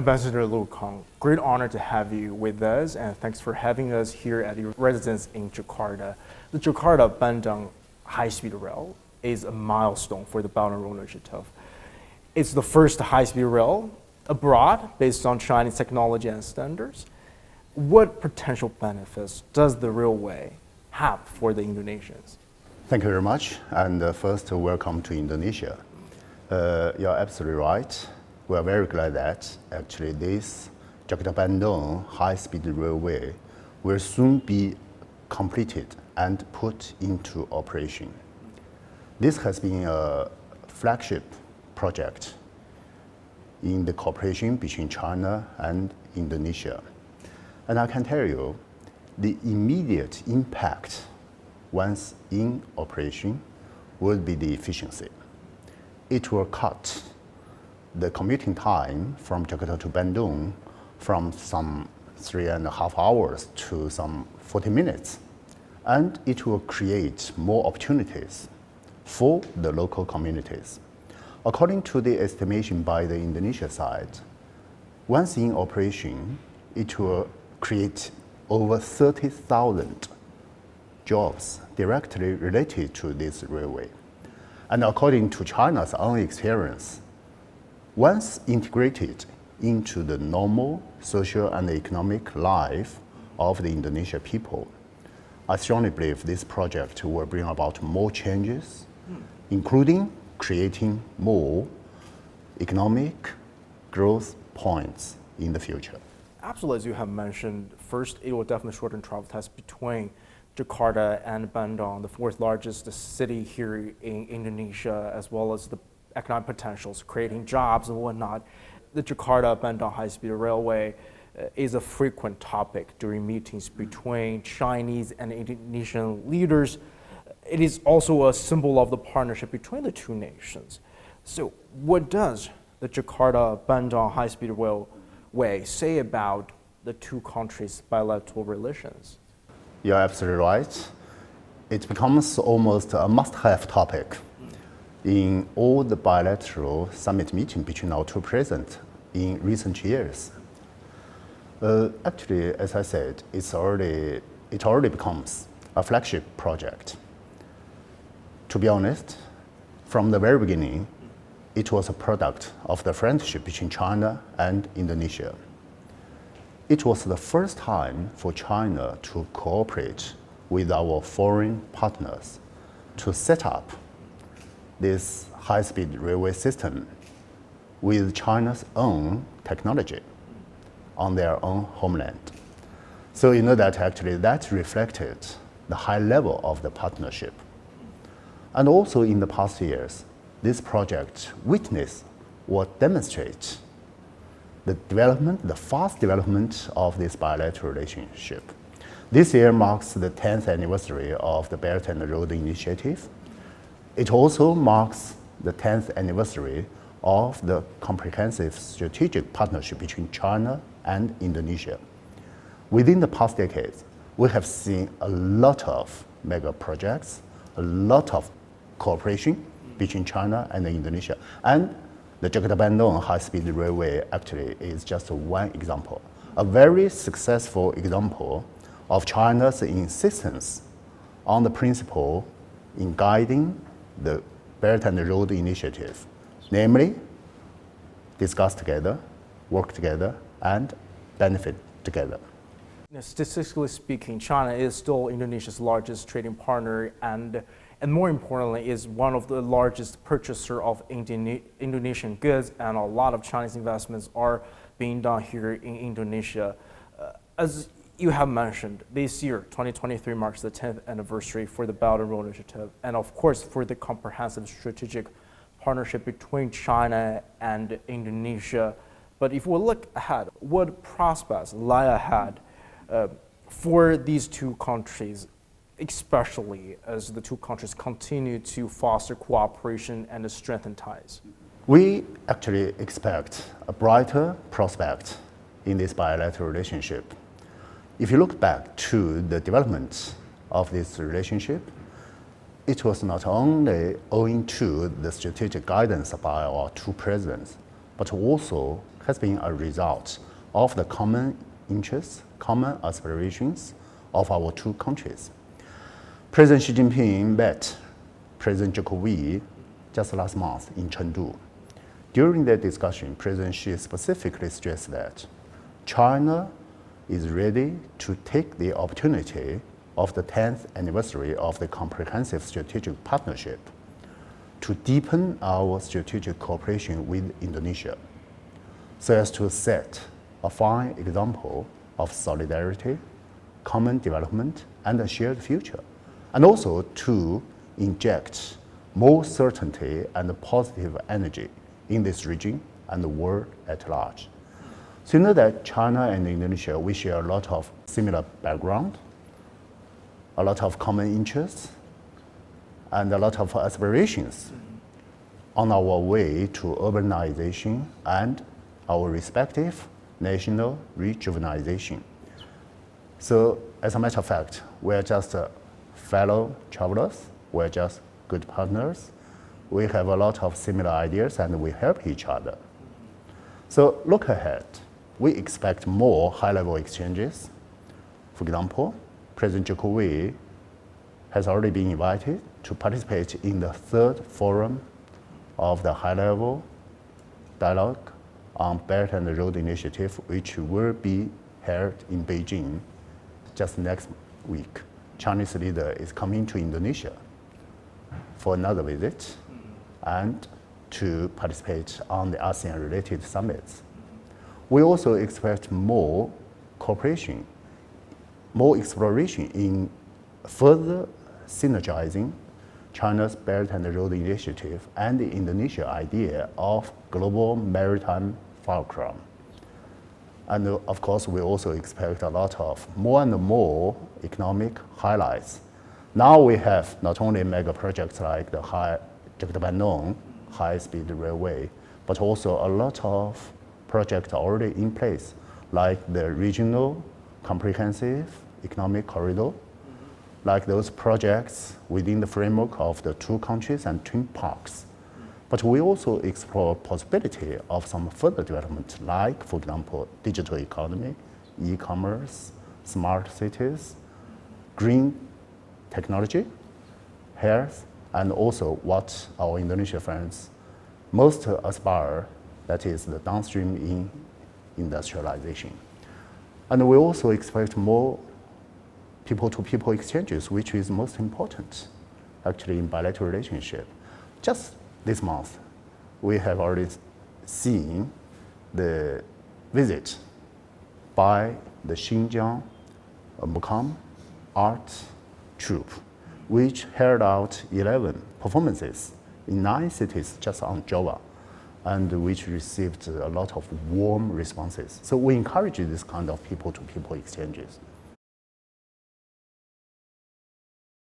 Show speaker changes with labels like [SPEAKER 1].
[SPEAKER 1] Ambassador Kang, great honor to have you with us, and thanks for having us here at your residence in Jakarta. The Jakarta-Bandung High-speed Rail is a milestone for the Belt and Road Initiative. It's the first high-speed rail abroad based on Chinese technology and standards. What potential benefits does the railway have for the Indonesians?
[SPEAKER 2] Thank you very much, and first, welcome to Indonesia. You're absolutely right. We are very glad that actually this Jakarta-Bandung High-speed Railway will soon be completed and put into operation. This has been a flagship project in the cooperation between China and Indonesia. And I can tell you, the immediate impact once in operation will be the efficiency. It will cut the commuting time from Jakarta to Bandung from some 3.5 hours to some 40 minutes. And it will create more opportunities for the local communities. According to the estimation by the Indonesia side, once in operation, it will create over 30,000 jobs directly related to this railway. And according to China's own experience, once integrated into the normal social and economic life of the Indonesian people, I strongly believe this project will bring about more changes, including creating more economic growth points in the future.
[SPEAKER 1] Absolutely, as you have mentioned, first, it will definitely shorten travel times between Jakarta and Bandung, the fourth largest city here in Indonesia, as well as the economic potentials, creating jobs and whatnot. The Jakarta-Bandung High-speed Railway is a frequent topic during meetings between Chinese and Indonesian leaders. It is also a symbol of the partnership between the two nations. So what does the Jakarta-Bandung High-speed Railway say about the two countries' bilateral relations?
[SPEAKER 2] You're absolutely right. It becomes almost a must-have topic in all the bilateral summit meetings between our two presidents in recent years. Actually, as I said, it already becomes a flagship project. To be honest, from the very beginning, it was a product of the friendship between China and Indonesia. It was the first time for China to cooperate with our foreign partners to set up this high-speed railway system with China's own technology on their own homeland. So you know that actually that reflected the high level of the partnership. And also in the past years, this project witnessed or demonstrates the development, the fast development of this bilateral relationship. This year marks the 10th anniversary of the Belt and Road Initiative. It also marks the 10th anniversary of the comprehensive strategic partnership between China and Indonesia. Within the past decades, we have seen a lot of mega projects, a lot of cooperation between China and Indonesia. And the Jakarta-Bandung High-speed Railway actually is just one example, a very successful example of China's insistence on the principle in guiding the Belt and Road Initiative, namely, discuss together, work together, and benefit together.
[SPEAKER 1] Statistically speaking, China is still Indonesia's largest trading partner and more importantly, is one of the largest purchaser of Indonesian goods, and a lot of Chinese investments are being done here in Indonesia. As you have mentioned, this year, 2023, marks the 10th anniversary for the Belt and Road Initiative, and of course, for the comprehensive strategic partnership between China and Indonesia. But if we look ahead, what prospects lie ahead for these two countries, especially as the two countries continue to foster cooperation and strengthen ties?
[SPEAKER 2] We actually expect a brighter prospect in this bilateral relationship. If you look back to the development of this relationship, it was not only owing to the strategic guidance by our two presidents, but also has been a result of the common interests, common aspirations of our two countries. President Xi Jinping met President Joko just last month in Chengdu. During that discussion, President Xi specifically stressed that China is ready to take the opportunity of the 10th anniversary of the Comprehensive Strategic Partnership to deepen our strategic cooperation with Indonesia, so as to set a fine example of solidarity, common development, and a shared future, and also to inject more certainty and positive energy in this region and the world at large. So you know that China and Indonesia, we share a lot of similar background, a lot of common interests, and a lot of aspirations on our way to urbanization and our respective national rejuvenization. So as a matter of fact, we're just fellow travelers, we're just good partners. We have a lot of similar ideas and we help each other. So look ahead, we expect more high-level exchanges. For example, President Joko has already been invited to participate in the third forum of the high-level dialogue on Belt and Road Initiative, which will be held in Beijing just next week. Chinese leader is coming to Indonesia for another visit and to participate on the ASEAN-related summits. We also expect more cooperation, more exploration in further synergizing China's Belt and Road Initiative and the Indonesia idea of global maritime fulcrum. And of course, we also expect a lot of more and more economic highlights. Now we have not only mega projects like the Jakarta-Bandung High-speed Railway, but also a lot of projects already in place, like the regional comprehensive economic corridor, like those projects within the framework of the two countries and twin parks. But we also explore possibility of some further development, like, for example, digital economy, e-commerce, smart cities, green technology, health, and also what our Indonesian friends most aspire, that is the downstream in industrialization. And we also expect more people-to-people exchanges, which is most important, actually, in bilateral relationship. Just this month, we have already seen the visit by the Xinjiang Mukam art troupe, which held out 11 performances in 9 cities just on Java, and which received a lot of warm responses. So we encourage this kind of people-to-people exchanges.